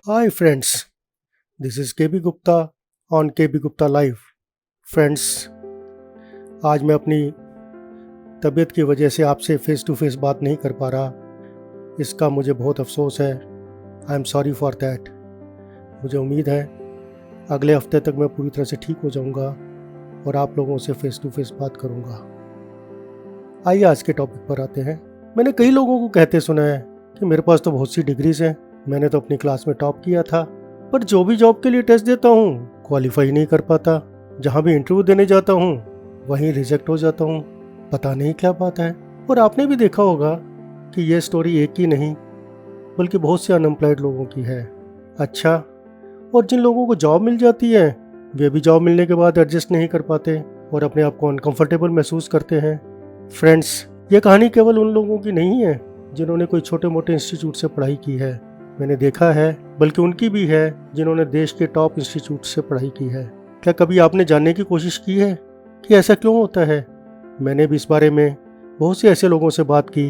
Hi friends, this is KB Gupta on KB Gupta Live. Friends, आज मैं अपनी तबीयत की वजह से आपसे फेस टू फेस बात नहीं कर पा रहा। इसका मुझे बहुत अफसोस है। I am sorry for that. मुझे उम्मीद है अगले हफ्ते तक मैं पूरी तरह से ठीक हो जाऊंगा और आप लोगों से फेस टू फेस बात करूंगा। आइए आज के टॉपिक पर आते हैं। मैंने कई लोगों को कहते सुना है कि मेरे पास तो बहुत सी डिग्रीज हैं, मैंने तो अपनी क्लास में टॉप किया था, पर जो भी जॉब के लिए टेस्ट देता हूँ क्वालिफाई नहीं कर पाता। जहाँ भी इंटरव्यू देने जाता हूँ वहीं रिजेक्ट हो जाता हूँ। पता नहीं क्या बात है। और आपने भी देखा होगा कि ये स्टोरी एक ही नहीं बल्कि बहुत से अनएम्प्लॉयड लोगों की है। अच्छा, और जिन लोगों को जॉब मिल जाती है वे भी जॉब मिलने के बाद एडजस्ट नहीं कर पाते और अपने आप को अनकंफर्टेबल महसूस करते हैं। फ्रेंड्स, ये कहानी केवल उन लोगों की नहीं है जिन्होंने कोई छोटे मोटे इंस्टीट्यूट से पढ़ाई की है, मैंने देखा है, बल्कि उनकी भी है जिन्होंने देश के टॉप इंस्टीट्यूट से पढ़ाई की है। क्या कभी आपने जानने की कोशिश की है कि ऐसा क्यों होता है? मैंने भी इस बारे में बहुत से ऐसे लोगों से बात की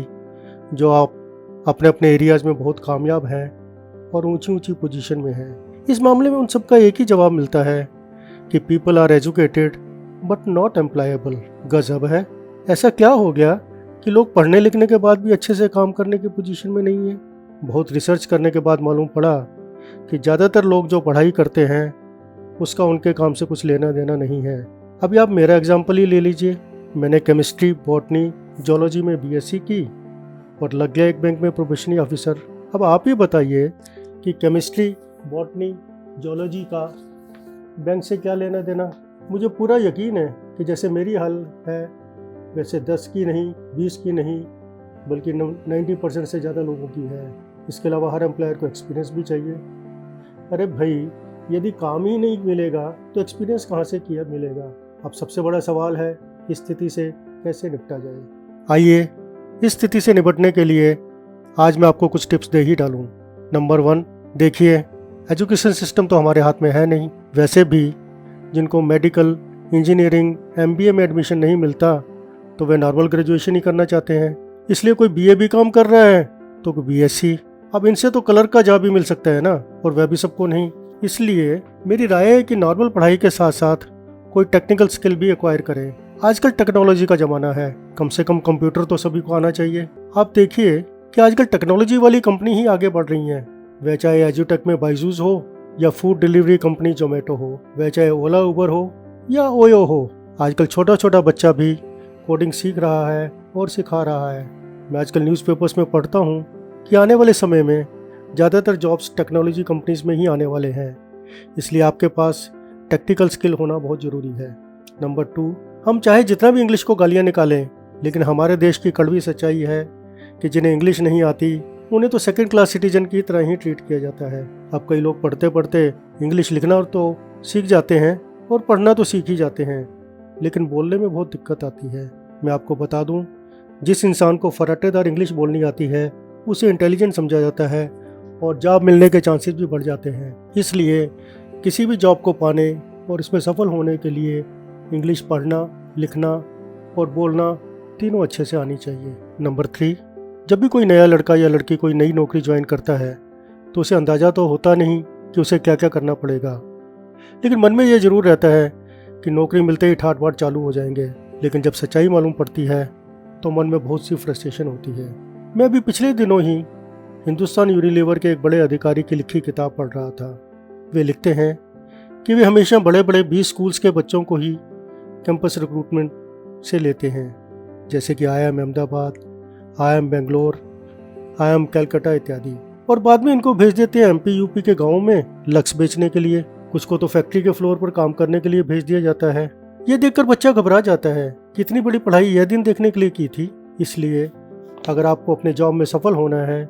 जो आप अपने अपने एरियाज़ में बहुत कामयाब हैं और ऊंची ऊंची पोजीशन में हैं। इस मामले में उन सबका एक ही जवाब मिलता है कि people are educated but not employable. गजब है, ऐसा क्या हो गया कि लोग पढ़ने लिखने के बाद भी अच्छे से काम करने की पोजीशन में नहीं है? बहुत रिसर्च करने के बाद मालूम पड़ा कि ज़्यादातर लोग जो पढ़ाई करते हैं उसका उनके काम से कुछ लेना देना नहीं है। अभी आप मेरा एग्जाम्पल ही ले लीजिए। मैंने केमिस्ट्री, बॉटनी, जूलॉजी में बीएससी की और लग गया एक बैंक में प्रोबेशनरी ऑफिसर। अब आप ही बताइए कि केमिस्ट्री, बॉटनी, जूलॉजी का बैंक से क्या लेना देना। मुझे पूरा यकीन है कि जैसे मेरी हाल है वैसे 10 की नहीं, 20 की नहीं, बल्कि 90% से ज़्यादा लोगों की है। इसके अलावा हर एम्प्लॉयर को एक्सपीरियंस भी चाहिए। अरे भाई, यदि काम ही नहीं मिलेगा तो एक्सपीरियंस कहाँ से किया मिलेगा? अब सबसे बड़ा सवाल है इस स्थिति से कैसे निपटा जाए। आइए इस स्थिति से निपटने के लिए आज मैं आपको कुछ टिप्स दे ही डालूँ। नंबर 1, देखिए, एजुकेशन सिस्टम तो हमारे हाथ में है नहीं। वैसे भी जिनको मेडिकल, इंजीनियरिंग, एमबीए में एडमिशन नहीं मिलता तो वे नॉर्मल ग्रेजुएशन ही करना चाहते हैं। इसलिए कोई बीए भी काम कर रहा है तो कोई बीएससी। अब इनसे तो क्लर्क का जॉब भी मिल सकता है ना, और वह भी सबको नहीं। इसलिए मेरी राय है कि नॉर्मल पढ़ाई के साथ साथ कोई टेक्निकल स्किल भी एक्वायर करें। आजकल टेक्नोलॉजी का ज़माना है, कम से कम कंप्यूटर तो सभी को आना चाहिए। आप देखिए कि आजकल टेक्नोलॉजी वाली कंपनी ही आगे बढ़ रही हैं। वह चाहे एजुटेक में बाइजूस हो या फूड डिलीवरी कंपनी जोमेटो हो, वह चाहे ओला उबर हो या ओयो हो। आजकल छोटा छोटा बच्चा भी कोडिंग सीख रहा है और सिखा रहा है। मैं आजकल न्यूज़पेपर्स में पढ़ता हूँ कि आने वाले समय में ज़्यादातर जॉब्स टेक्नोलॉजी कंपनीज में ही आने वाले हैं। इसलिए आपके पास टेक्निकल स्किल होना बहुत ज़रूरी है। नंबर 2, हम चाहे जितना भी इंग्लिश को गालियाँ निकालें, लेकिन हमारे देश की कड़वी सच्चाई है कि जिन्हें इंग्लिश नहीं आती उन्हें तो सेकंड क्लास सिटीजन की तरह ही ट्रीट किया जाता है। अब कई लोग पढ़ते पढ़ते इंग्लिश लिखना तो सीख जाते हैं और पढ़ना तो सीख ही जाते हैं, लेकिन बोलने में बहुत दिक्कत आती है। मैं आपको बता दूं, जिस इंसान को फराटेदार इंग्लिश बोलनी आती है उसे इंटेलिजेंट समझा जाता है और जॉब मिलने के चांसेस भी बढ़ जाते हैं। इसलिए किसी भी जॉब को पाने और इसमें सफल होने के लिए इंग्लिश पढ़ना, लिखना और बोलना तीनों अच्छे से आनी चाहिए। नंबर 3, जब भी कोई नया लड़का या लड़की कोई नई नौकरी ज्वाइन करता है तो उसे अंदाज़ा तो होता नहीं कि उसे क्या क्या करना पड़ेगा, लेकिन मन में यह ज़रूर रहता है कि नौकरी मिलते ही ठाट बाट चालू हो जाएंगे। लेकिन जब सच्चाई मालूम पड़ती है तो मन में बहुत सी फ्रस्ट्रेशन होती है। मैं अभी पिछले दिनों ही हिंदुस्तान यूनिलीवर के एक बड़े अधिकारी की लिखी किताब पढ़ रहा था। वे लिखते हैं कि वे हमेशा बड़े बड़े 20 स्कूल्स के बच्चों को ही कैंपस रिक्रूटमेंट से लेते हैं, जैसे कि IIM Ahmedabad, IIM Bangalore, IIM Calcutta इत्यादि, और बाद में इनको भेज देते हैं MP UP के गाँवों में लक्स बेचने के लिए। कुछ को तो फैक्ट्री के फ्लोर पर काम करने के लिए भेज दिया जाता है। ये देखकर बच्चा घबरा जाता है कि इतनी बड़ी पढ़ाई यह दिन देखने के लिए की थी। इसलिए अगर आपको अपने जॉब में सफल होना है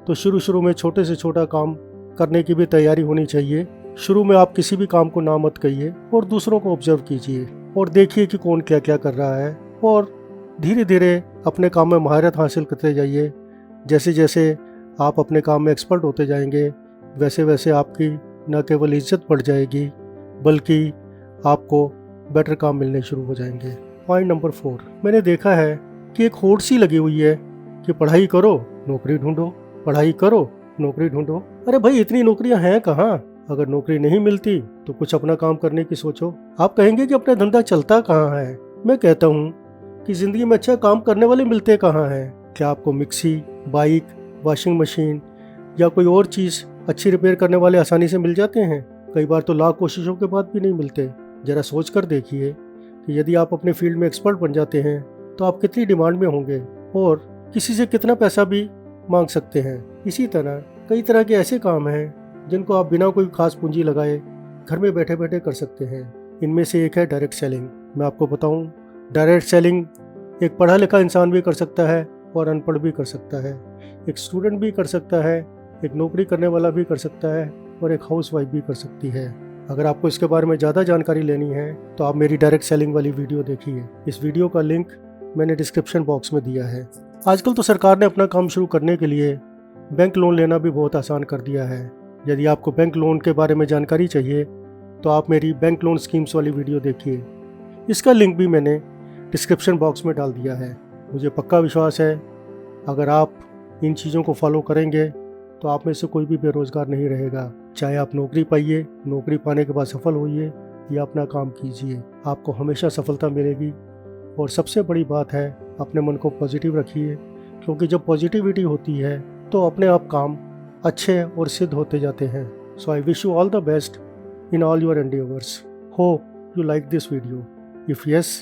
तो शुरू में छोटे से छोटा काम करने की भी तैयारी होनी चाहिए। शुरू में आप किसी भी काम को ना मत कहिए और दूसरों को ऑब्जर्व कीजिए और देखिए कि कौन क्या क्या कर रहा है, और धीरे धीरे अपने काम में महारत हासिल करते जाइए। जैसे जैसे आप अपने काम में एक्सपर्ट होते जाएंगे वैसे वैसे आपकी न केवल इज्जत बढ़ जाएगी बल्कि आपको बेटर काम मिलने शुरू हो जाएंगे। पॉइंट नंबर 4, मैंने देखा है कि एक होड़ सी लगी हुई है कि पढ़ाई करो, नौकरी ढूंढो, पढ़ाई करो, नौकरी ढूंढो। अरे भाई इतनी नौकरियां हैं कहाँ? अगर नौकरी नहीं मिलती तो कुछ अपना काम करने की सोचो। आप कहेंगे कि अपना धंधा चलता कहाँ है? मैं कहता हूँ कि जिंदगी में अच्छा काम करने वाले मिलते कहाँ हैं? क्या आपको मिक्सी, बाइक, वॉशिंग मशीन या कोई और चीज़ अच्छी रिपेयर करने वाले आसानी से मिल जाते हैं? कई बार तो लाख कोशिशों के बाद भी नहीं मिलते। जरा सोच कर देखिए कि यदि आप अपने फील्ड में एक्सपर्ट बन जाते हैं तो आप कितनी डिमांड में होंगे और किसी से कितना पैसा भी मांग सकते हैं। इसी तरह कई तरह के ऐसे काम हैं जिनको आप बिना कोई खास पूंजी लगाए घर में बैठे बैठे कर सकते हैं। इनमें से एक है डायरेक्ट सेलिंग। मैं आपको बताऊं, डायरेक्ट सेलिंग एक पढ़ा लिखा इंसान भी कर सकता है और अनपढ़ भी कर सकता है। एक स्टूडेंट भी कर सकता है, एक नौकरी करने वाला भी कर सकता है और एक हाउसवाइफ भी कर सकती है। अगर आपको इसके बारे में ज़्यादा जानकारी लेनी है तो आप मेरी डायरेक्ट सेलिंग वाली वीडियो देखिए। इस वीडियो का लिंक मैंने डिस्क्रिप्शन बॉक्स में दिया है। आजकल तो सरकार ने अपना काम शुरू करने के लिए बैंक लोन लेना भी बहुत आसान कर दिया है। यदि आपको बैंक लोन के बारे में जानकारी चाहिए तो आप मेरी बैंक लोन स्कीम्स वाली वीडियो देखिए। इसका लिंक भी मैंने डिस्क्रिप्शन बॉक्स में डाल दिया है। मुझे पक्का विश्वास है अगर आप इन चीज़ों को फॉलो करेंगे तो आप में से कोई भी बेरोज़गार नहीं रहेगा। चाहे आप नौकरी पाइए, नौकरी पाने के बाद सफल होइए या अपना काम कीजिए, आपको हमेशा सफलता मिलेगी। और सबसे बड़ी बात है, अपने मन को पॉजिटिव रखिए, क्योंकि जब पॉजिटिविटी होती है तो अपने आप काम अच्छे और सिद्ध होते जाते हैं। So I wish you all the best in all your endeavors. Hope you like this video. If yes,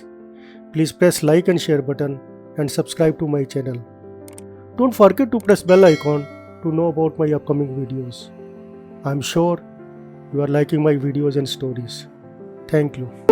please press like and share button and subscribe to my channel. Don't forget to press bell icon to know about my upcoming videos. I'm sure you are liking my videos and stories. Thank you.